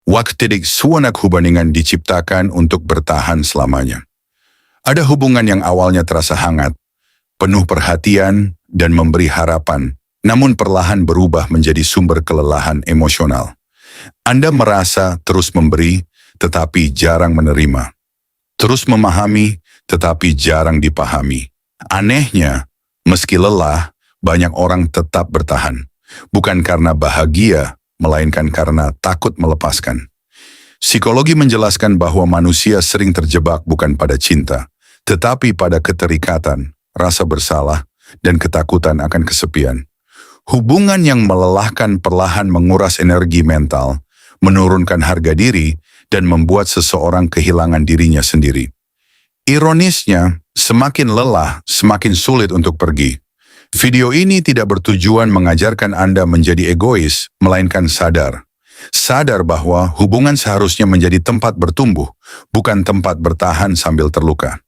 Waktu suanak hubungan diciptakan untuk bertahan selamanya. Ada hubungan yang awalnya terasa hangat, penuh perhatian dan memberi harapan, namun perlahan berubah menjadi sumber kelelahan emosional. Anda merasa terus memberi, tetapi jarang menerima. Terus memahami, tetapi jarang dipahami. Anehnya, meski lelah, banyak orang tetap bertahan. Bukan karena bahagia, melainkan karena takut melepaskan. Psikologi menjelaskan bahwa manusia sering terjebak bukan pada cinta, tetapi pada keterikatan, rasa bersalah, dan ketakutan akan kesepian. Hubungan yang melelahkan perlahan menguras energi mental, menurunkan harga diri, dan membuat seseorang kehilangan dirinya sendiri. Ironisnya, semakin lelah, semakin sulit untuk pergi. Video ini tidak bertujuan mengajarkan Anda menjadi egois, melainkan sadar. Sadar bahwa hubungan seharusnya menjadi tempat bertumbuh, bukan tempat bertahan sambil terluka.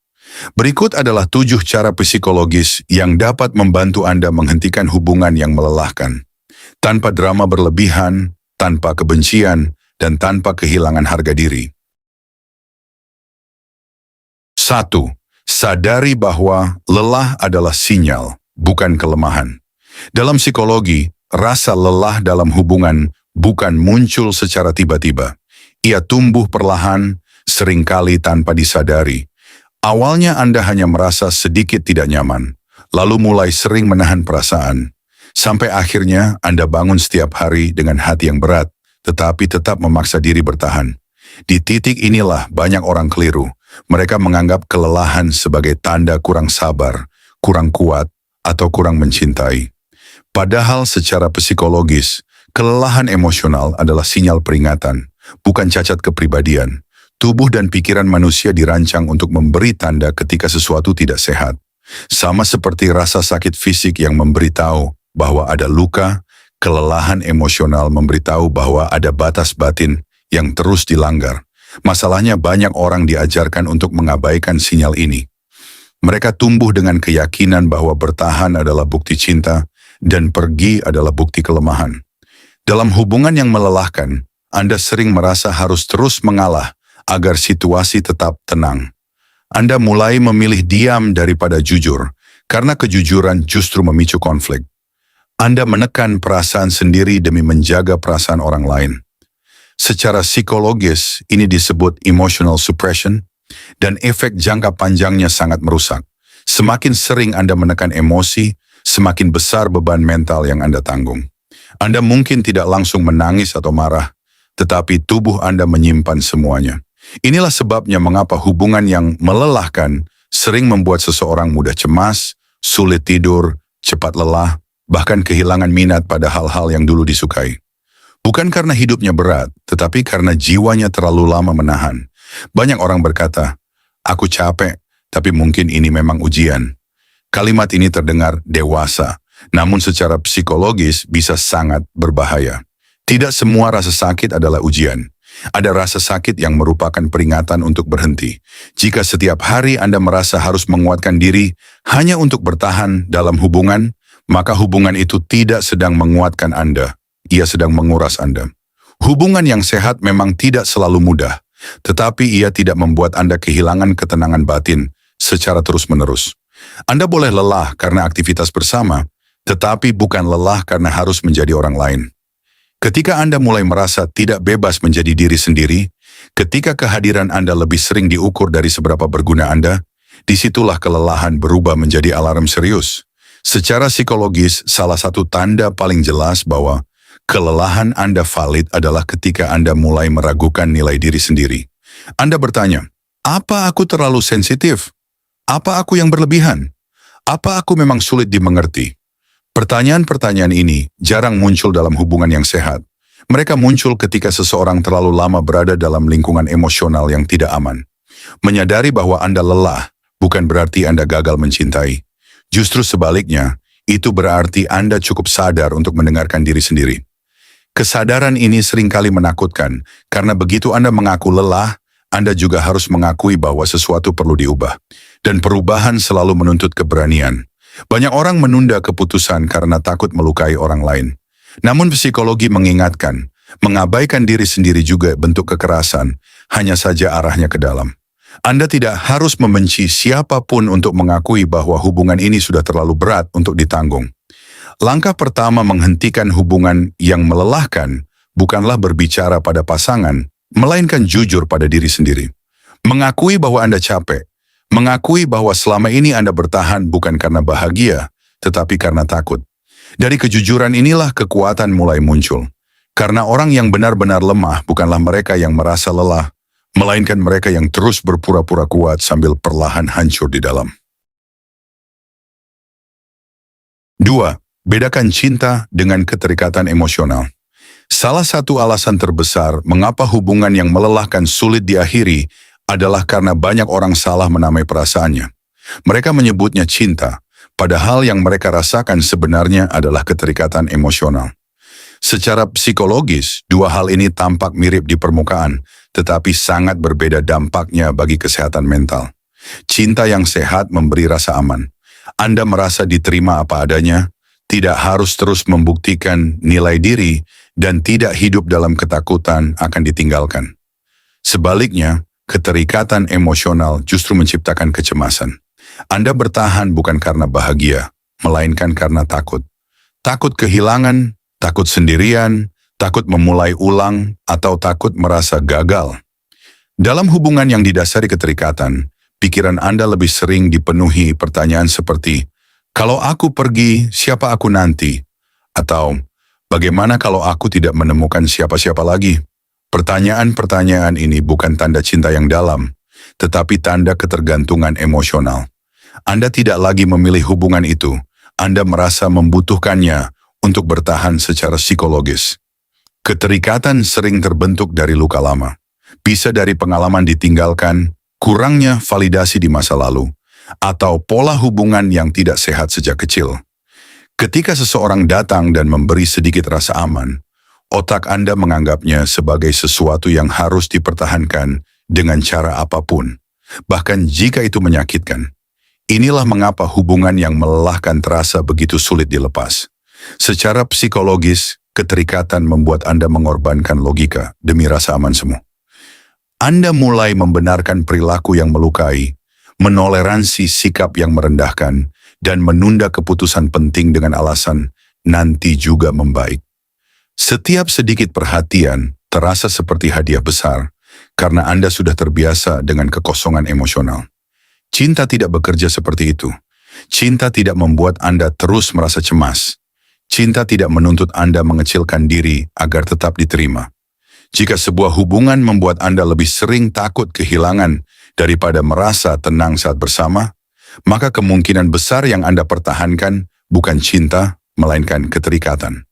Berikut adalah 7 cara psikologis yang dapat membantu Anda menghentikan hubungan yang melelahkan. Tanpa drama berlebihan, tanpa kebencian, dan tanpa kehilangan harga diri. 1. Sadari bahwa lelah adalah sinyal, bukan kelemahan. Dalam psikologi, rasa lelah dalam hubungan bukan muncul secara tiba-tiba. Ia tumbuh perlahan, seringkali tanpa disadari. Awalnya Anda hanya merasa sedikit tidak nyaman, lalu mulai sering menahan perasaan. Sampai akhirnya Anda bangun setiap hari dengan hati yang berat, tetapi tetap memaksa diri bertahan. Di titik inilah banyak orang keliru. Mereka menganggap kelelahan sebagai tanda kurang sabar, kurang kuat, atau kurang mencintai. Padahal secara psikologis, kelelahan emosional adalah sinyal peringatan, bukan cacat kepribadian. Tubuh dan pikiran manusia dirancang untuk memberi tanda ketika sesuatu tidak sehat. Sama seperti rasa sakit fisik yang memberitahu bahwa ada luka, kelelahan emosional memberitahu bahwa ada batas batin yang terus dilanggar. Masalahnya banyak orang diajarkan untuk mengabaikan sinyal ini. Mereka tumbuh dengan keyakinan bahwa bertahan adalah bukti cinta dan pergi adalah bukti kelemahan. Dalam hubungan yang melelahkan, Anda sering merasa harus terus mengalah agar situasi tetap tenang. Anda mulai memilih diam daripada jujur, karena kejujuran justru memicu konflik. Anda menekan perasaan sendiri demi menjaga perasaan orang lain. Secara psikologis, ini disebut emotional suppression, dan efek jangka panjangnya sangat merusak. Semakin sering Anda menekan emosi, semakin besar beban mental yang Anda tanggung. Anda mungkin tidak langsung menangis atau marah, tetapi tubuh Anda menyimpan semuanya. Inilah sebabnya mengapa hubungan yang melelahkan sering membuat seseorang mudah cemas, sulit tidur, cepat lelah, bahkan kehilangan minat pada hal-hal yang dulu disukai. Bukan karena hidupnya berat, tetapi karena jiwanya terlalu lama menahan. Banyak orang berkata, "Aku capek, tapi mungkin ini memang ujian." Kalimat ini terdengar dewasa, namun secara psikologis bisa sangat berbahaya. Tidak semua rasa sakit adalah ujian. Ada rasa sakit yang merupakan peringatan untuk berhenti. Jika setiap hari Anda merasa harus menguatkan diri hanya untuk bertahan dalam hubungan, maka hubungan itu tidak sedang menguatkan Anda. Ia sedang menguras Anda. Hubungan yang sehat memang tidak selalu mudah, tetapi ia tidak membuat Anda kehilangan ketenangan batin secara terus-menerus. Anda boleh lelah karena aktivitas bersama, tetapi bukan lelah karena harus menjadi orang lain. Ketika Anda mulai merasa tidak bebas menjadi diri sendiri, ketika kehadiran Anda lebih sering diukur dari seberapa berguna Anda, disitulah kelelahan berubah menjadi alarm serius. Secara psikologis, salah satu tanda paling jelas bahwa kelelahan Anda valid adalah ketika Anda mulai meragukan nilai diri sendiri. Anda bertanya, apa aku terlalu sensitif? Apa aku yang berlebihan? Apa aku memang sulit dimengerti? Pertanyaan-pertanyaan ini jarang muncul dalam hubungan yang sehat. Mereka muncul ketika seseorang terlalu lama berada dalam lingkungan emosional yang tidak aman. Menyadari bahwa Anda lelah bukan berarti Anda gagal mencintai. Justru sebaliknya, itu berarti Anda cukup sadar untuk mendengarkan diri sendiri. Kesadaran ini seringkali menakutkan, karena begitu Anda mengaku lelah, Anda juga harus mengakui bahwa sesuatu perlu diubah. Dan perubahan selalu menuntut keberanian. Banyak orang menunda keputusan karena takut melukai orang lain. Namun psikologi mengingatkan, Mengabaikan diri sendiri juga bentuk kekerasan, hanya saja arahnya ke dalam. Anda tidak harus membenci siapapun untuk mengakui bahwa hubungan ini sudah terlalu berat untuk ditanggung. Langkah pertama menghentikan hubungan yang melelahkan bukanlah berbicara pada pasangan, melainkan jujur pada diri sendiri. Mengakui bahwa Anda capek, mengakui bahwa selama ini Anda bertahan bukan karena bahagia, tetapi karena takut. Dari kejujuran inilah kekuatan mulai muncul. Karena orang yang benar-benar lemah bukanlah mereka yang merasa lelah, melainkan mereka yang terus berpura-pura kuat sambil perlahan hancur di dalam. 2. Bedakan cinta dengan keterikatan emosional. Salah satu alasan terbesar mengapa hubungan yang melelahkan sulit diakhiri adalah karena banyak orang salah menamai perasaannya. Mereka menyebutnya cinta, padahal yang mereka rasakan sebenarnya adalah keterikatan emosional. Secara psikologis, dua hal ini tampak mirip di permukaan, tetapi sangat berbeda dampaknya bagi kesehatan mental. Cinta yang sehat memberi rasa aman. Anda merasa diterima apa adanya, tidak harus terus membuktikan nilai diri, dan tidak hidup dalam ketakutan akan ditinggalkan. Sebaliknya, keterikatan emosional justru menciptakan kecemasan. Anda bertahan bukan karena bahagia, melainkan karena takut. Takut kehilangan, takut sendirian, takut memulai ulang, atau takut merasa gagal. Dalam hubungan yang didasari keterikatan, pikiran Anda lebih sering dipenuhi pertanyaan seperti, "Kalau aku pergi, siapa aku nanti?" Atau, "Bagaimana kalau aku tidak menemukan siapa-siapa lagi?" Pertanyaan-pertanyaan ini bukan tanda cinta yang dalam, tetapi tanda ketergantungan emosional. Anda tidak lagi memilih hubungan itu, Anda merasa membutuhkannya untuk bertahan secara psikologis. Keterikatan sering terbentuk dari luka lama, bisa dari pengalaman ditinggalkan, kurangnya validasi di masa lalu, atau pola hubungan yang tidak sehat sejak kecil. Ketika seseorang datang dan memberi sedikit rasa aman, otak Anda menganggapnya sebagai sesuatu yang harus dipertahankan dengan cara apapun, bahkan jika itu menyakitkan. Inilah mengapa hubungan yang melelahkan terasa begitu sulit dilepas. Secara psikologis, keterikatan membuat Anda mengorbankan logika demi rasa aman semu. Anda mulai membenarkan perilaku yang melukai, menoleransi sikap yang merendahkan, dan menunda keputusan penting dengan alasan nanti juga membaik. Setiap sedikit perhatian terasa seperti hadiah besar karena Anda sudah terbiasa dengan kekosongan emosional. Cinta tidak bekerja seperti itu. Cinta tidak membuat Anda terus merasa cemas. Cinta tidak menuntut Anda mengecilkan diri agar tetap diterima. Jika sebuah hubungan membuat Anda lebih sering takut kehilangan daripada merasa tenang saat bersama, maka kemungkinan besar yang Anda pertahankan bukan cinta, melainkan keterikatan.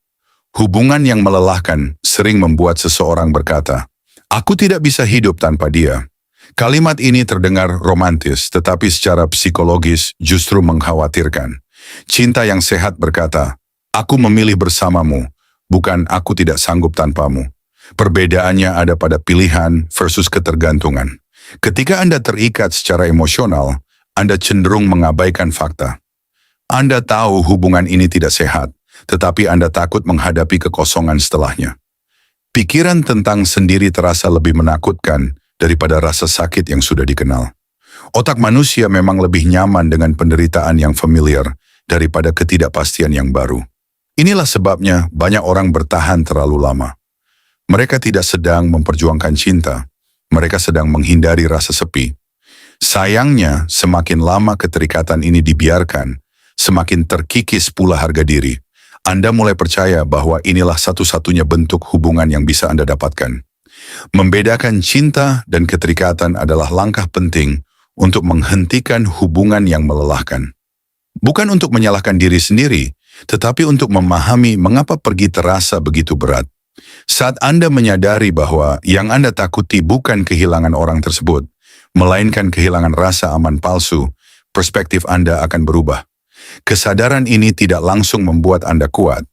Hubungan yang melelahkan sering membuat seseorang berkata, "Aku tidak bisa hidup tanpa dia." Kalimat ini terdengar romantis, tetapi secara psikologis justru mengkhawatirkan. Cinta yang sehat berkata, "Aku memilih bersamamu, bukan aku tidak sanggup tanpamu." Perbedaannya ada pada pilihan versus ketergantungan. Ketika Anda terikat secara emosional, Anda cenderung mengabaikan fakta. Anda tahu hubungan ini tidak sehat, tetapi Anda takut menghadapi kekosongan setelahnya. Pikiran tentang sendiri terasa lebih menakutkan daripada rasa sakit yang sudah dikenal. Otak manusia memang lebih nyaman dengan penderitaan yang familiar daripada ketidakpastian yang baru. Inilah sebabnya banyak orang bertahan terlalu lama. Mereka tidak sedang memperjuangkan cinta, mereka sedang menghindari rasa sepi. Sayangnya, semakin lama keterikatan ini dibiarkan, semakin terkikis pula harga diri. Anda mulai percaya bahwa inilah satu-satunya bentuk hubungan yang bisa Anda dapatkan. Membedakan cinta dan keterikatan adalah langkah penting untuk menghentikan hubungan yang melelahkan. Bukan untuk menyalahkan diri sendiri, tetapi untuk memahami mengapa pergi terasa begitu berat. Saat Anda menyadari bahwa yang Anda takuti bukan kehilangan orang tersebut, melainkan kehilangan rasa aman palsu, perspektif Anda akan berubah. Kesadaran ini tidak langsung membuat Anda kuat,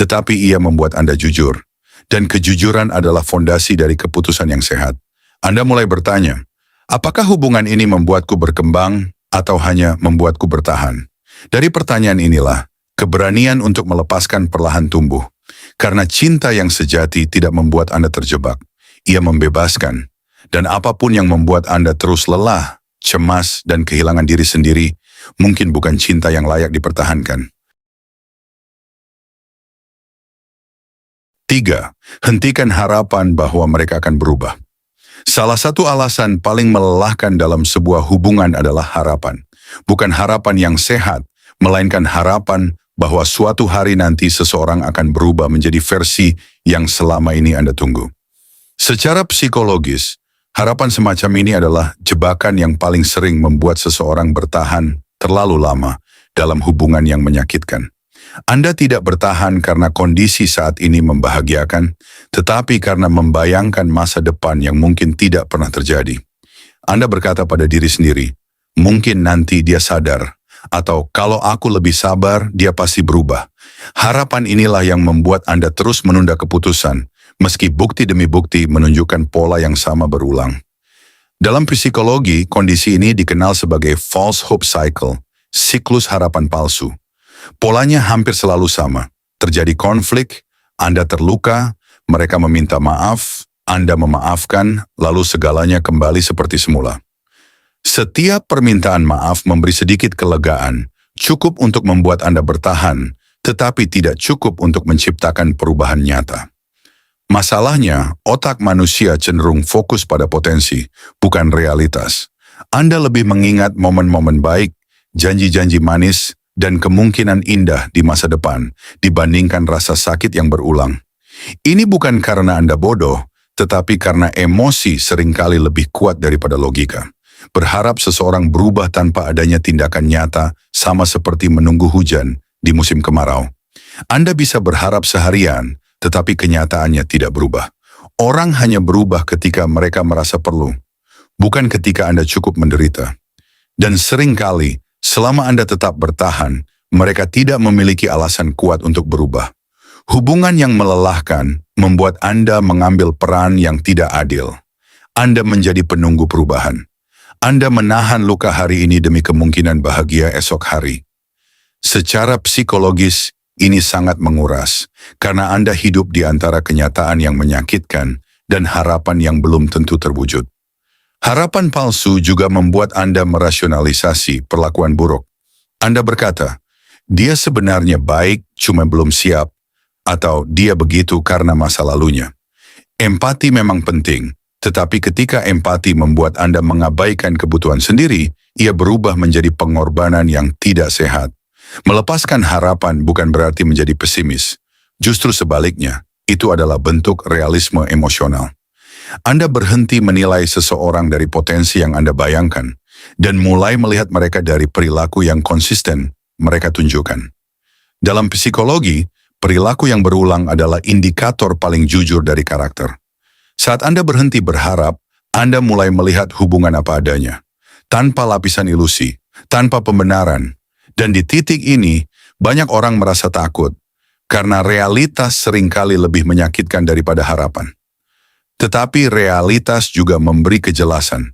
tetapi ia membuat Anda jujur. Dan kejujuran adalah fondasi dari keputusan yang sehat. Anda mulai bertanya, apakah hubungan ini membuatku berkembang atau hanya membuatku bertahan? Dari pertanyaan inilah, keberanian untuk melepaskan perlahan tumbuh. Karena cinta yang sejati tidak membuat Anda terjebak. Ia membebaskan. Dan apapun yang membuat Anda terus lelah, cemas, dan kehilangan diri sendiri, mungkin bukan cinta yang layak dipertahankan. 3. Hentikan harapan bahwa mereka akan berubah. Salah satu alasan paling melelahkan dalam sebuah hubungan adalah harapan. Bukan harapan yang sehat, melainkan harapan bahwa suatu hari nanti seseorang akan berubah menjadi versi yang selama ini Anda tunggu. Secara psikologis, harapan semacam ini adalah jebakan yang paling sering membuat seseorang bertahan terlalu lama dalam hubungan yang menyakitkan. Anda tidak bertahan karena kondisi saat ini membahagiakan, tetapi karena membayangkan masa depan yang mungkin tidak pernah terjadi. Anda berkata pada diri sendiri, mungkin nanti dia sadar, atau kalau aku lebih sabar, dia pasti berubah. Harapan inilah yang membuat Anda terus menunda keputusan, meski bukti demi bukti menunjukkan pola yang sama berulang. Dalam psikologi, kondisi ini dikenal sebagai false hope cycle, siklus harapan palsu. Polanya hampir selalu sama. Terjadi konflik, Anda terluka, mereka meminta maaf, Anda memaafkan, lalu segalanya kembali seperti semula. Setiap permintaan maaf memberi sedikit kelegaan, cukup untuk membuat Anda bertahan, tetapi tidak cukup untuk menciptakan perubahan nyata. Masalahnya, otak manusia cenderung fokus pada potensi, bukan realitas. Anda lebih mengingat momen-momen baik, janji-janji manis, dan kemungkinan indah di masa depan dibandingkan rasa sakit yang berulang. Ini bukan karena Anda bodoh, tetapi karena emosi seringkali lebih kuat daripada logika. Berharap seseorang berubah tanpa adanya tindakan nyata sama seperti menunggu hujan di musim kemarau. Anda bisa berharap seharian, tetapi kenyataannya tidak berubah. Orang hanya berubah ketika mereka merasa perlu, bukan ketika Anda cukup menderita. Dan seringkali, selama Anda tetap bertahan, mereka tidak memiliki alasan kuat untuk berubah. Hubungan yang melelahkan membuat Anda mengambil peran yang tidak adil. Anda menjadi penunggu perubahan. Anda menahan luka hari ini demi kemungkinan bahagia esok hari. Secara psikologis, ini sangat menguras, karena Anda hidup di antara kenyataan yang menyakitkan dan harapan yang belum tentu terwujud. Harapan palsu juga membuat Anda merasionalisasi perlakuan buruk. Anda berkata, dia sebenarnya baik, cuma belum siap, atau dia begitu karena masa lalunya. Empati memang penting, tetapi ketika empati membuat Anda mengabaikan kebutuhan sendiri, ia berubah menjadi pengorbanan yang tidak sehat. Melepaskan harapan bukan berarti menjadi pesimis. Justru sebaliknya, itu adalah bentuk realisme emosional. Anda berhenti menilai seseorang dari potensi yang Anda bayangkan, dan mulai melihat mereka dari perilaku yang konsisten mereka tunjukkan. Dalam psikologi, perilaku yang berulang adalah indikator paling jujur dari karakter. Saat Anda berhenti berharap, Anda mulai melihat hubungan apa adanya, tanpa lapisan ilusi, tanpa pembenaran. Dan di titik ini, banyak orang merasa takut, karena realitas seringkali lebih menyakitkan daripada harapan. Tetapi realitas juga memberi kejelasan.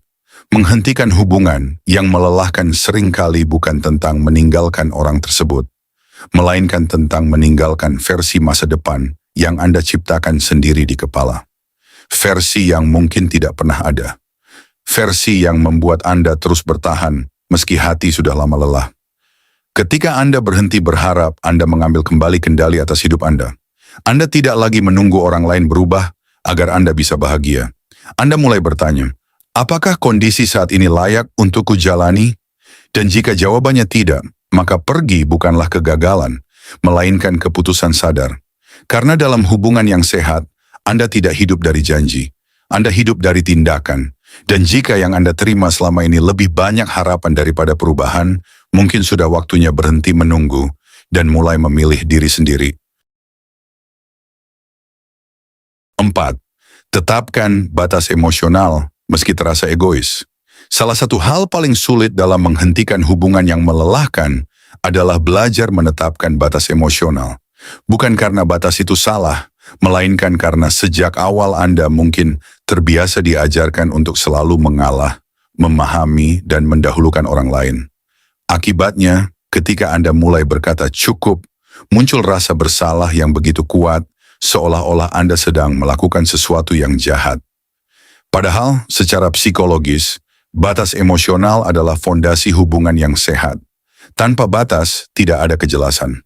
Menghentikan hubungan yang melelahkan seringkali bukan tentang meninggalkan orang tersebut, melainkan tentang meninggalkan versi masa depan yang Anda ciptakan sendiri di kepala. Versi yang mungkin tidak pernah ada. Versi yang membuat Anda terus bertahan meski hati sudah lama lelah. Ketika Anda berhenti berharap, Anda mengambil kembali kendali atas hidup Anda. Anda tidak lagi menunggu orang lain berubah agar Anda bisa bahagia. Anda mulai bertanya, apakah kondisi saat ini layak untuk kujalani? Dan jika jawabannya tidak, maka pergi bukanlah kegagalan, melainkan keputusan sadar. Karena dalam hubungan yang sehat, Anda tidak hidup dari janji. Anda hidup dari tindakan. Dan jika yang Anda terima selama ini lebih banyak harapan daripada perubahan, mungkin sudah waktunya berhenti menunggu dan mulai memilih diri sendiri. 4. Tetapkan batas emosional meski terasa egois. Salah satu hal paling sulit dalam menghentikan hubungan yang melelahkan adalah belajar menetapkan batas emosional. Bukan karena batas itu salah, melainkan karena sejak awal Anda mungkin terbiasa diajarkan untuk selalu mengalah, memahami, dan mendahulukan orang lain. Akibatnya, ketika Anda mulai berkata cukup, Muncul rasa bersalah yang begitu kuat, seolah-olah Anda sedang melakukan sesuatu yang jahat. Padahal, secara psikologis, batas emosional adalah fondasi hubungan yang sehat. Tanpa batas, tidak ada kejelasan.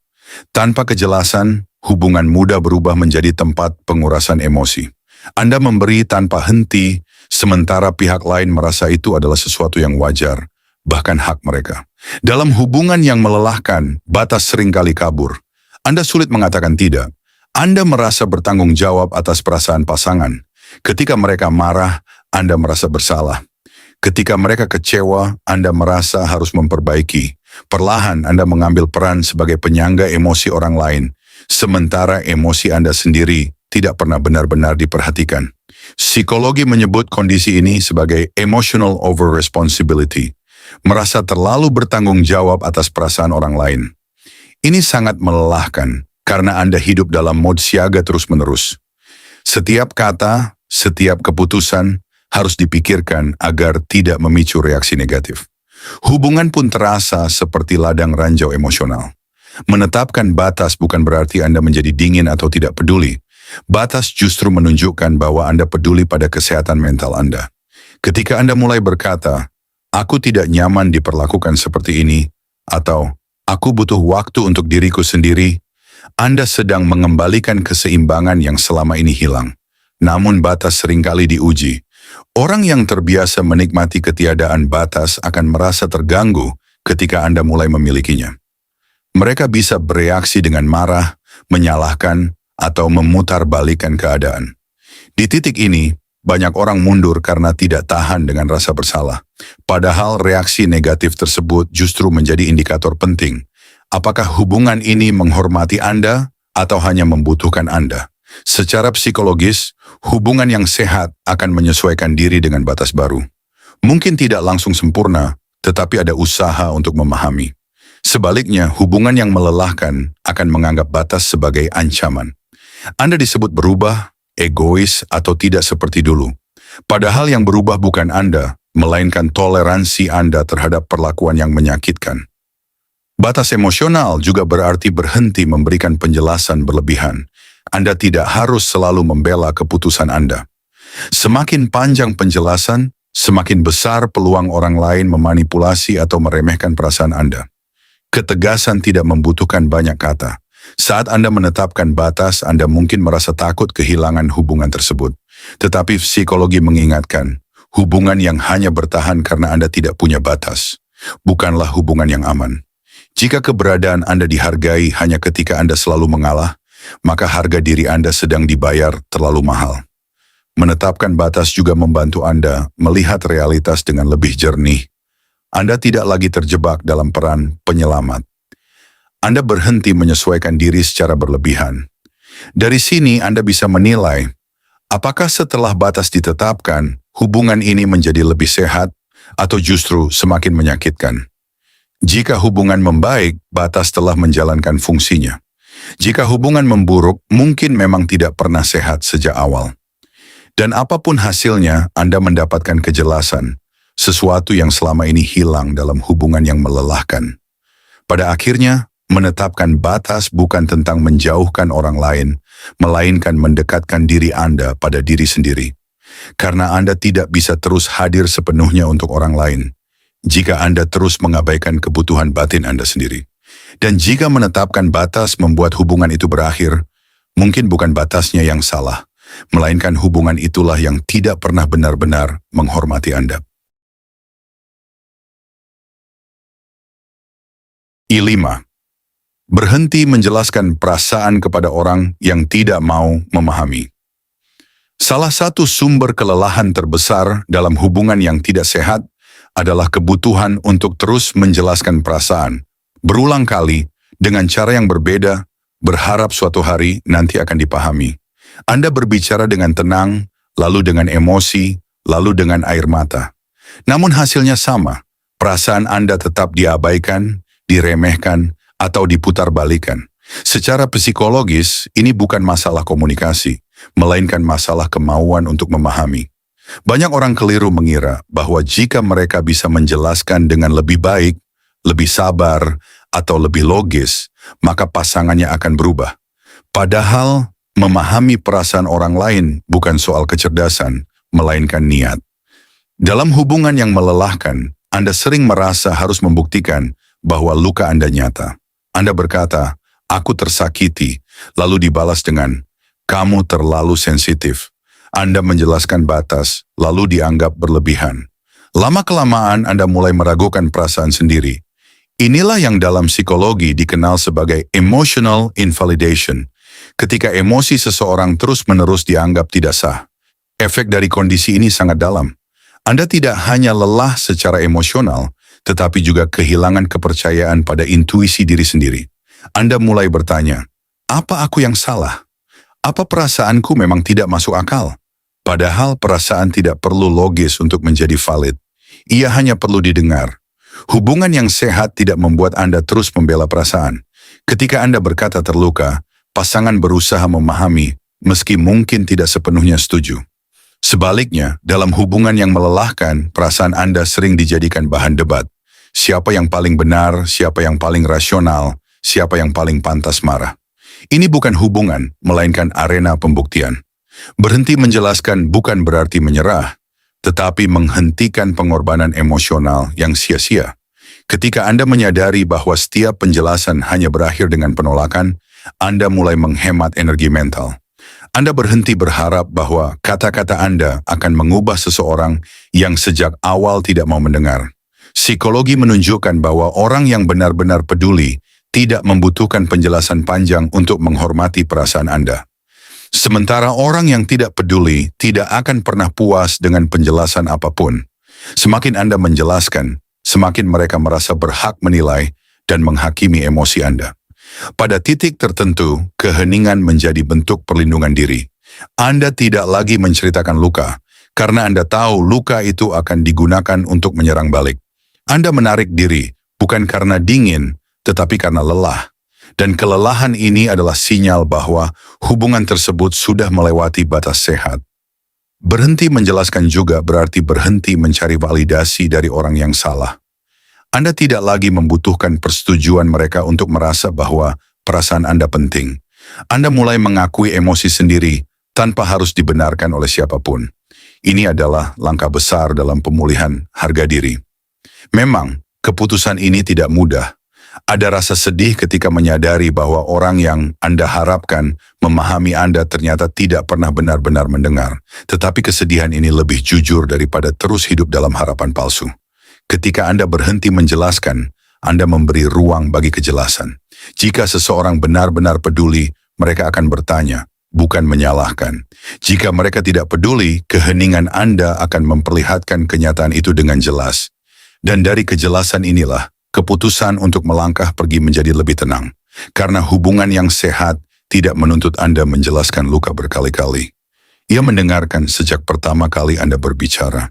Tanpa kejelasan, hubungan mudah berubah menjadi tempat pengurasan emosi. Anda memberi tanpa henti, sementara pihak lain merasa itu adalah sesuatu yang wajar, bahkan hak mereka. Dalam hubungan yang melelahkan, batas seringkali kabur. Anda sulit mengatakan tidak. Anda merasa bertanggung jawab atas perasaan pasangan. Ketika mereka marah, Anda merasa bersalah. Ketika mereka kecewa, Anda merasa harus memperbaiki. Perlahan Anda mengambil peran sebagai penyangga emosi orang lain, sementara emosi Anda sendiri tidak pernah benar-benar diperhatikan. Psikologi menyebut kondisi ini sebagai emotional over responsibility, merasa terlalu bertanggung jawab atas perasaan orang lain. Ini sangat melelahkan karena Anda hidup dalam mode siaga terus-menerus. Setiap kata, setiap keputusan harus dipikirkan agar tidak memicu reaksi negatif. Hubungan pun terasa seperti ladang ranjau emosional. Menetapkan batas bukan berarti Anda menjadi dingin atau tidak peduli. Batas justru menunjukkan bahwa Anda peduli pada kesehatan mental Anda. Ketika Anda mulai berkata, "Aku tidak nyaman diperlakukan seperti ini," atau "Aku butuh waktu untuk diriku sendiri," Anda sedang mengembalikan keseimbangan yang selama ini hilang. Namun batas seringkali diuji. Orang yang terbiasa menikmati ketiadaan batas akan merasa terganggu ketika Anda mulai memilikinya. Mereka bisa bereaksi dengan marah, menyalahkan, atau memutarbalikkan keadaan. Di titik ini, banyak orang mundur karena tidak tahan dengan rasa bersalah. Padahal reaksi negatif tersebut justru menjadi indikator penting. Apakah hubungan ini menghormati Anda atau hanya membutuhkan Anda? Secara psikologis, hubungan yang sehat akan menyesuaikan diri dengan batas baru. Mungkin tidak langsung sempurna, tetapi ada usaha untuk memahami. Sebaliknya, hubungan yang melelahkan akan menganggap batas sebagai ancaman. Anda disebut berubah, egois, atau tidak seperti dulu. Padahal yang berubah bukan Anda, melainkan toleransi Anda terhadap perlakuan yang menyakitkan. Batas emosional juga berarti berhenti memberikan penjelasan berlebihan. Anda tidak harus selalu membela keputusan Anda. Semakin panjang penjelasan, semakin besar peluang orang lain memanipulasi atau meremehkan perasaan Anda. Ketegasan tidak membutuhkan banyak kata. Saat Anda menetapkan batas, Anda mungkin merasa takut kehilangan hubungan tersebut. Tetapi psikologi mengingatkan, hubungan yang hanya bertahan karena Anda tidak punya batas, bukanlah hubungan yang aman. Jika keberadaan Anda dihargai hanya ketika Anda selalu mengalah, maka harga diri Anda sedang dibayar terlalu mahal. Menetapkan batas juga membantu Anda melihat realitas dengan lebih jernih. Anda tidak lagi terjebak dalam peran penyelamat. Anda berhenti menyesuaikan diri secara berlebihan. Dari sini Anda bisa menilai, apakah setelah batas ditetapkan, hubungan ini menjadi lebih sehat atau justru semakin menyakitkan. Jika hubungan membaik, batas telah menjalankan fungsinya. Jika hubungan memburuk, mungkin memang tidak pernah sehat sejak awal. Dan apapun hasilnya, Anda mendapatkan kejelasan, sesuatu yang selama ini hilang dalam hubungan yang melelahkan. Pada akhirnya, menetapkan batas bukan tentang menjauhkan orang lain, melainkan mendekatkan diri Anda pada diri sendiri. Karena Anda tidak bisa terus hadir sepenuhnya untuk orang lain, jika Anda terus mengabaikan kebutuhan batin Anda sendiri. Dan jika menetapkan batas membuat hubungan itu berakhir, mungkin bukan batasnya yang salah, melainkan hubungan itulah yang tidak pernah benar-benar menghormati Anda. I5. Berhenti menjelaskan perasaan kepada orang yang tidak mau memahami. Salah satu sumber kelelahan terbesar dalam hubungan yang tidak sehat adalah kebutuhan untuk terus menjelaskan perasaan, berulang kali, dengan cara yang berbeda, berharap suatu hari nanti akan dipahami. Anda berbicara dengan tenang, lalu dengan emosi, lalu dengan air mata. Namun hasilnya sama, perasaan Anda tetap diabaikan, diremehkan, atau diputarbalikan. Secara psikologis, ini bukan masalah komunikasi, melainkan masalah kemauan untuk memahami. Banyak orang keliru mengira bahwa jika mereka bisa menjelaskan dengan lebih baik, lebih sabar, atau lebih logis, maka pasangannya akan berubah. Padahal memahami perasaan orang lain bukan soal kecerdasan, melainkan niat. Dalam hubungan yang melelahkan, Anda sering merasa harus membuktikan bahwa luka Anda nyata. Anda berkata, "Aku tersakiti," lalu dibalas dengan, "Kamu terlalu sensitif." Anda menjelaskan batas, lalu dianggap berlebihan. Lama-kelamaan Anda mulai meragukan perasaan sendiri. Inilah yang dalam psikologi dikenal sebagai emotional invalidation. Ketika emosi seseorang terus-menerus dianggap tidak sah. Efek dari kondisi ini sangat dalam. Anda tidak hanya lelah secara emosional, tetapi juga kehilangan kepercayaan pada intuisi diri sendiri. Anda mulai bertanya, apa aku yang salah? Apa perasaanku memang tidak masuk akal? Padahal perasaan tidak perlu logis untuk menjadi valid. Ia hanya perlu didengar. Hubungan yang sehat tidak membuat Anda terus membela perasaan. Ketika Anda berkata terluka, pasangan berusaha memahami, meski mungkin tidak sepenuhnya setuju. Sebaliknya, dalam hubungan yang melelahkan, perasaan Anda sering dijadikan bahan debat. Siapa yang paling benar, siapa yang paling rasional, siapa yang paling pantas marah. Ini bukan hubungan, melainkan arena pembuktian. Berhenti menjelaskan bukan berarti menyerah, tetapi menghentikan pengorbanan emosional yang sia-sia. Ketika Anda menyadari bahwa setiap penjelasan hanya berakhir dengan penolakan, Anda mulai menghemat energi mental. Anda berhenti berharap bahwa kata-kata Anda akan mengubah seseorang yang sejak awal tidak mau mendengar. Psikologi menunjukkan bahwa orang yang benar-benar peduli tidak membutuhkan penjelasan panjang untuk menghormati perasaan Anda. Sementara orang yang tidak peduli tidak akan pernah puas dengan penjelasan apapun. Semakin Anda menjelaskan, semakin mereka merasa berhak menilai dan menghakimi emosi Anda. Pada titik tertentu, keheningan menjadi bentuk perlindungan diri. Anda tidak lagi menceritakan luka, karena Anda tahu luka itu akan digunakan untuk menyerang balik. Anda menarik diri, bukan karena dingin, tetapi karena lelah. Dan kelelahan ini adalah sinyal bahwa hubungan tersebut sudah melewati batas sehat. Berhenti menjelaskan juga berarti berhenti mencari validasi dari orang yang salah. Anda tidak lagi membutuhkan persetujuan mereka untuk merasa bahwa perasaan Anda penting. Anda mulai mengakui emosi sendiri tanpa harus dibenarkan oleh siapapun. Ini adalah langkah besar dalam pemulihan harga diri. Memang, keputusan ini tidak mudah. Ada rasa sedih ketika menyadari bahwa orang yang Anda harapkan memahami Anda ternyata tidak pernah benar-benar mendengar. Tetapi kesedihan ini lebih jujur daripada terus hidup dalam harapan palsu. Ketika Anda berhenti menjelaskan, Anda memberi ruang bagi kejelasan. Jika seseorang benar-benar peduli, mereka akan bertanya, bukan menyalahkan. Jika mereka tidak peduli, keheningan Anda akan memperlihatkan kenyataan itu dengan jelas. Dan dari kejelasan inilah, keputusan untuk melangkah pergi menjadi lebih tenang. Karena hubungan yang sehat tidak menuntut Anda menjelaskan luka berkali-kali. Ia mendengarkan sejak pertama kali Anda berbicara.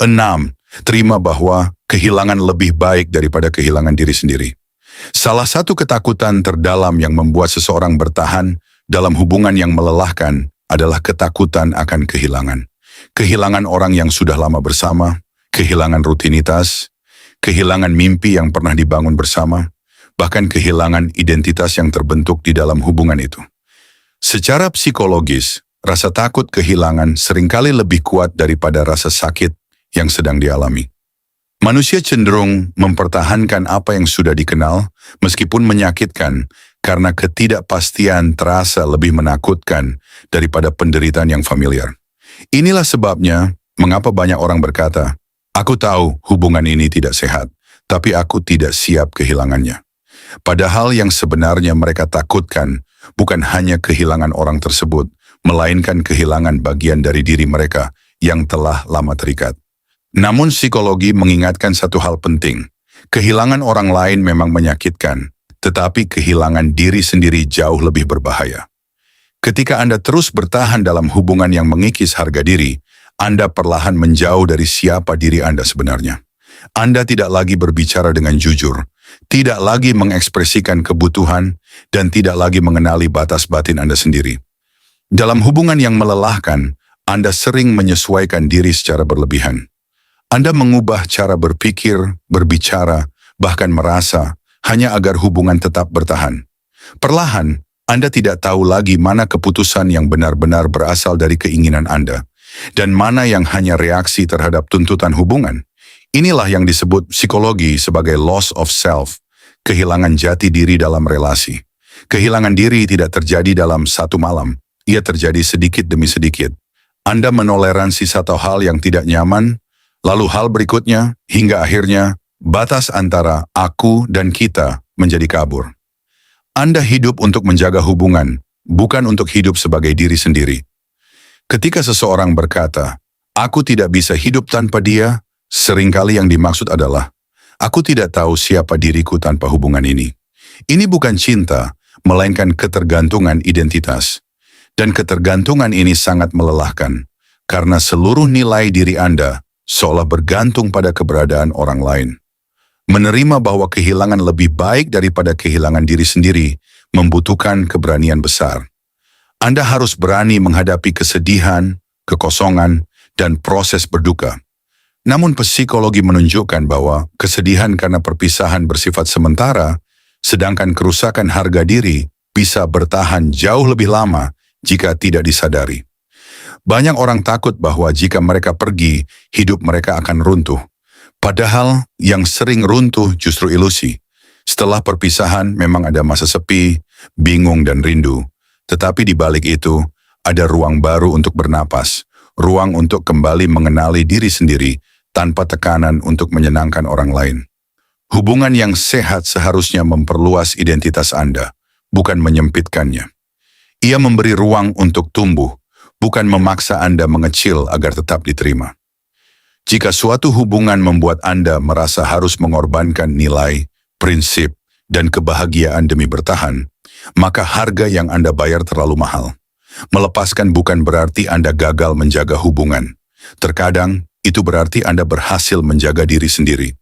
6. Terima bahwa kehilangan lebih baik daripada kehilangan diri sendiri. Salah satu ketakutan terdalam yang membuat seseorang bertahan dalam hubungan yang melelahkan adalah ketakutan akan kehilangan. Kehilangan orang yang sudah lama bersama, kehilangan rutinitas, kehilangan mimpi yang pernah dibangun bersama, bahkan kehilangan identitas yang terbentuk di dalam hubungan itu. Secara psikologis, rasa takut kehilangan seringkali lebih kuat daripada rasa sakit yang sedang dialami. Manusia cenderung mempertahankan apa yang sudah dikenal, meskipun menyakitkan, karena ketidakpastian terasa lebih menakutkan daripada penderitaan yang familiar. Inilah sebabnya mengapa banyak orang berkata, "Aku tahu hubungan ini tidak sehat, tapi aku tidak siap kehilangannya." Padahal yang sebenarnya mereka takutkan bukan hanya kehilangan orang tersebut, melainkan kehilangan bagian dari diri mereka yang telah lama terikat. Namun psikologi mengingatkan satu hal penting. Kehilangan orang lain memang menyakitkan, tetapi kehilangan diri sendiri jauh lebih berbahaya. Ketika Anda terus bertahan dalam hubungan yang mengikis harga diri, Anda perlahan menjauh dari siapa diri Anda sebenarnya. Anda tidak lagi berbicara dengan jujur, tidak lagi mengekspresikan kebutuhan, dan tidak lagi mengenali batas batin Anda sendiri. Dalam hubungan yang melelahkan, Anda sering menyesuaikan diri secara berlebihan. Anda mengubah cara berpikir, berbicara, bahkan merasa hanya agar hubungan tetap bertahan. Perlahan, Anda tidak tahu lagi mana keputusan yang benar-benar berasal dari keinginan Anda, dan mana yang hanya reaksi terhadap tuntutan hubungan. Inilah yang disebut psikologi sebagai loss of self, kehilangan jati diri dalam relasi. Kehilangan diri tidak terjadi dalam satu malam, ia terjadi sedikit demi sedikit. Anda menoleransi satu hal yang tidak nyaman, lalu hal berikutnya, hingga akhirnya, batas antara aku dan kita menjadi kabur. Anda hidup untuk menjaga hubungan, bukan untuk hidup sebagai diri sendiri. Ketika seseorang berkata, aku tidak bisa hidup tanpa dia, seringkali yang dimaksud adalah, aku tidak tahu siapa diriku tanpa hubungan ini. Ini bukan cinta, melainkan ketergantungan identitas. Dan ketergantungan ini sangat melelahkan, karena seluruh nilai diri Anda seolah bergantung pada keberadaan orang lain. Menerima bahwa kehilangan lebih baik daripada kehilangan diri sendiri membutuhkan keberanian besar. Anda harus berani menghadapi kesedihan, kekosongan, dan proses berduka. Namun psikologi menunjukkan bahwa kesedihan karena perpisahan bersifat sementara, sedangkan kerusakan harga diri bisa bertahan jauh lebih lama jika tidak disadari. Banyak orang takut bahwa jika mereka pergi, hidup mereka akan runtuh. Padahal yang sering runtuh justru ilusi. Setelah perpisahan memang ada masa sepi, bingung dan rindu. Tetapi di balik itu, ada ruang baru untuk bernapas, ruang untuk kembali mengenali diri sendiri tanpa tekanan untuk menyenangkan orang lain. Hubungan yang sehat seharusnya memperluas identitas Anda, bukan menyempitkannya. Ia memberi ruang untuk tumbuh, bukan memaksa Anda mengecil agar tetap diterima. Jika suatu hubungan membuat Anda merasa harus mengorbankan nilai, prinsip, dan kebahagiaan demi bertahan, maka harga yang Anda bayar terlalu mahal. Melepaskan bukan berarti Anda gagal menjaga hubungan. Terkadang, itu berarti Anda berhasil menjaga diri sendiri.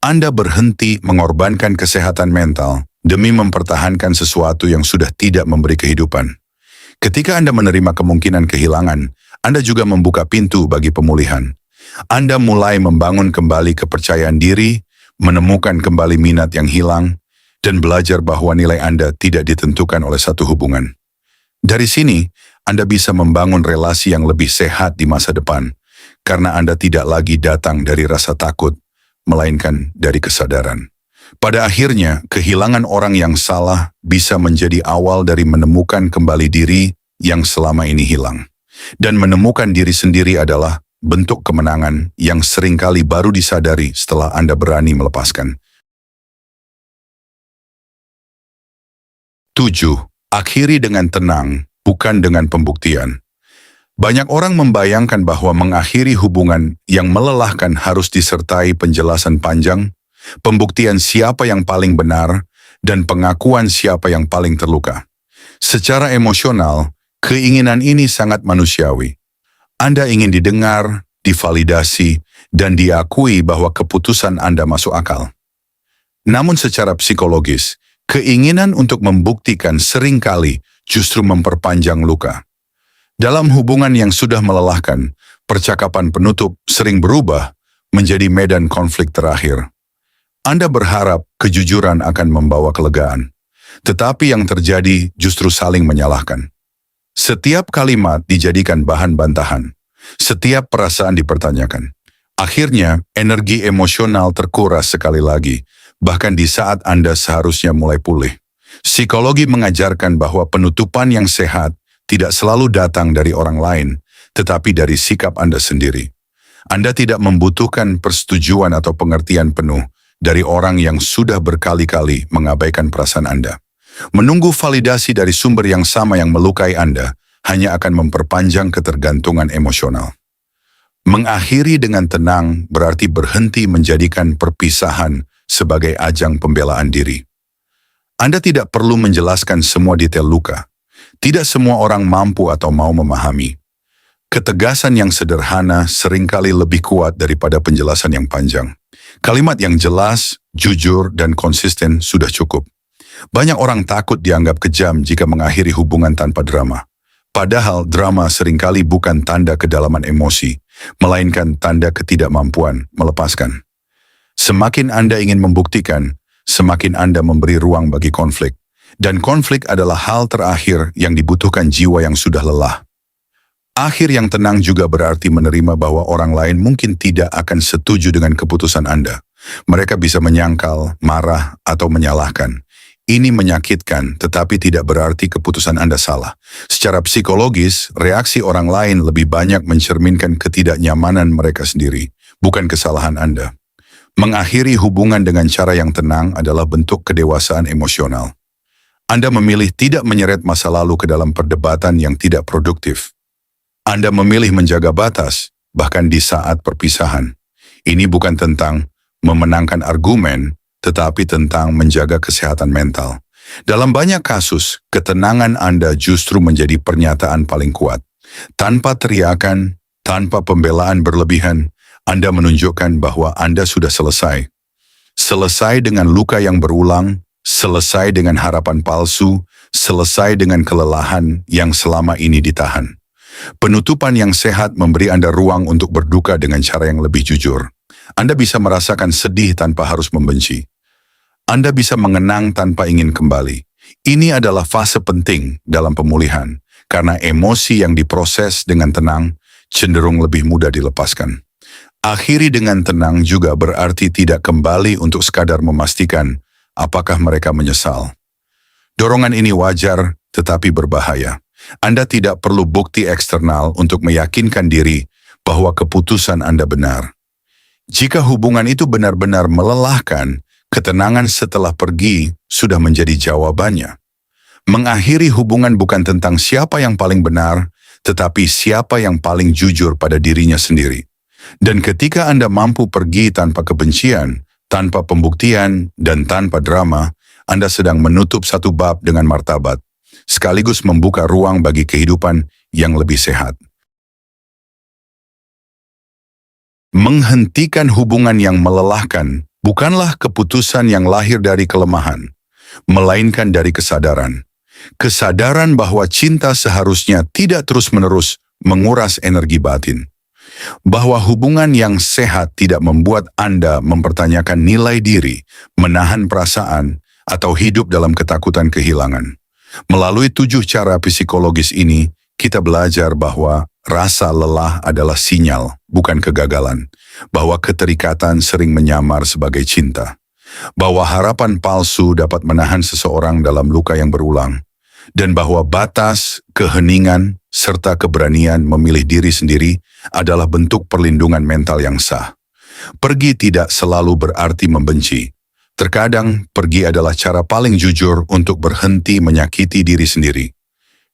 Anda berhenti mengorbankan kesehatan mental demi mempertahankan sesuatu yang sudah tidak memberi kehidupan. Ketika Anda menerima kemungkinan kehilangan, Anda juga membuka pintu bagi pemulihan. Anda mulai membangun kembali kepercayaan diri, menemukan kembali minat yang hilang, dan belajar bahwa nilai Anda tidak ditentukan oleh satu hubungan. Dari sini, Anda bisa membangun relasi yang lebih sehat di masa depan, karena Anda tidak lagi datang dari rasa takut, melainkan dari kesadaran. Pada akhirnya, kehilangan orang yang salah bisa menjadi awal dari menemukan kembali diri yang selama ini hilang. Dan menemukan diri sendiri adalah bentuk kemenangan yang seringkali baru disadari setelah Anda berani melepaskan. 7. Akhiri dengan tenang, bukan dengan pembuktian. Banyak orang membayangkan bahwa mengakhiri hubungan yang melelahkan harus disertai penjelasan panjang, pembuktian siapa yang paling benar, dan pengakuan siapa yang paling terluka. Secara emosional, keinginan ini sangat manusiawi. Anda ingin didengar, divalidasi, dan diakui bahwa keputusan Anda masuk akal. Namun secara psikologis, keinginan untuk membuktikan seringkali justru memperpanjang luka. Dalam hubungan yang sudah melelahkan, percakapan penutup sering berubah menjadi medan konflik terakhir. Anda berharap kejujuran akan membawa kelegaan, tetapi yang terjadi justru saling menyalahkan. Setiap kalimat dijadikan bahan bantahan, setiap perasaan dipertanyakan. Akhirnya, energi emosional terkuras sekali lagi, bahkan di saat Anda seharusnya mulai pulih. Psikologi mengajarkan bahwa penutupan yang sehat tidak selalu datang dari orang lain, tetapi dari sikap Anda sendiri. Anda tidak membutuhkan persetujuan atau pengertian penuh dari orang yang sudah berkali-kali mengabaikan perasaan Anda. Menunggu validasi dari sumber yang sama yang melukai Anda hanya akan memperpanjang ketergantungan emosional. Mengakhiri dengan tenang berarti berhenti menjadikan perpisahan sebagai ajang pembelaan diri. Anda tidak perlu menjelaskan semua detail luka. Tidak semua orang mampu atau mau memahami. Ketegasan yang sederhana seringkali lebih kuat daripada penjelasan yang panjang. Kalimat yang jelas, jujur, dan konsisten sudah cukup. Banyak orang takut dianggap kejam jika mengakhiri hubungan tanpa drama. Padahal drama seringkali bukan tanda kedalaman emosi, melainkan tanda ketidakmampuan melepaskan. Semakin Anda ingin membuktikan, semakin Anda memberi ruang bagi konflik. Dan konflik adalah hal terakhir yang dibutuhkan jiwa yang sudah lelah. Akhir yang tenang juga berarti menerima bahwa orang lain mungkin tidak akan setuju dengan keputusan Anda. Mereka bisa menyangkal, marah, atau menyalahkan. Ini menyakitkan, tetapi tidak berarti keputusan Anda salah. Secara psikologis, reaksi orang lain lebih banyak mencerminkan ketidaknyamanan mereka sendiri, bukan kesalahan Anda. Mengakhiri hubungan dengan cara yang tenang adalah bentuk kedewasaan emosional. Anda memilih tidak menyeret masa lalu ke dalam perdebatan yang tidak produktif. Anda memilih menjaga batas, bahkan di saat perpisahan. Ini bukan tentang memenangkan argumen, tetapi tentang menjaga kesehatan mental. Dalam banyak kasus, ketenangan Anda justru menjadi pernyataan paling kuat. Tanpa teriakan, tanpa pembelaan berlebihan, Anda menunjukkan bahwa Anda sudah selesai. Selesai dengan luka yang berulang, selesai dengan harapan palsu, selesai dengan kelelahan yang selama ini ditahan. Penutupan yang sehat memberi Anda ruang untuk berduka dengan cara yang lebih jujur. Anda bisa merasakan sedih tanpa harus membenci. Anda bisa mengenang tanpa ingin kembali. Ini adalah fase penting dalam pemulihan, karena emosi yang diproses dengan tenang cenderung lebih mudah dilepaskan. Akhiri dengan tenang juga berarti tidak kembali untuk sekadar memastikan apakah mereka menyesal. Dorongan ini wajar, tetapi berbahaya. Anda tidak perlu bukti eksternal untuk meyakinkan diri bahwa keputusan Anda benar. Jika hubungan itu benar-benar melelahkan, ketenangan setelah pergi sudah menjadi jawabannya. Mengakhiri hubungan bukan tentang siapa yang paling benar, tetapi siapa yang paling jujur pada dirinya sendiri. Dan ketika Anda mampu pergi tanpa kebencian, tanpa pembuktian, dan tanpa drama, Anda sedang menutup satu bab dengan martabat, sekaligus membuka ruang bagi kehidupan yang lebih sehat. Menghentikan hubungan yang melelahkan bukanlah keputusan yang lahir dari kelemahan, melainkan dari kesadaran. Kesadaran bahwa cinta seharusnya tidak terus-menerus menguras energi batin. Bahwa hubungan yang sehat tidak membuat Anda mempertanyakan nilai diri, menahan perasaan, atau hidup dalam ketakutan kehilangan. Melalui 7 cara psikologis ini, kita belajar bahwa rasa lelah adalah sinyal, bukan kegagalan. Bahwa keterikatan sering menyamar sebagai cinta. Bahwa harapan palsu dapat menahan seseorang dalam luka yang berulang. Dan bahwa batas, keheningan, serta keberanian memilih diri sendiri adalah bentuk perlindungan mental yang sah. Pergi tidak selalu berarti membenci. Terkadang, pergi adalah cara paling jujur untuk berhenti menyakiti diri sendiri.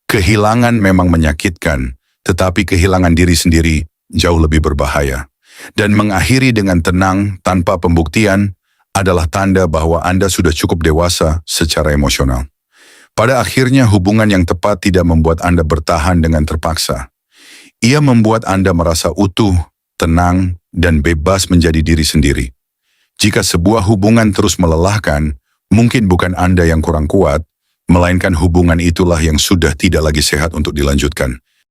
Kehilangan memang menyakitkan, tetapi kehilangan diri sendiri jauh lebih berbahaya. Dan mengakhiri dengan tenang tanpa pembuktian adalah tanda bahwa Anda sudah cukup dewasa secara emosional. Pada akhirnya hubungan yang tepat tidak membuat Anda bertahan dengan terpaksa. Ia membuat Anda merasa utuh, tenang, dan bebas menjadi diri sendiri. Jika sebuah hubungan terus melelahkan, mungkin bukan Anda yang kurang kuat, melainkan hubungan itulah yang sudah tidak lagi sehat untuk dilanjutkan.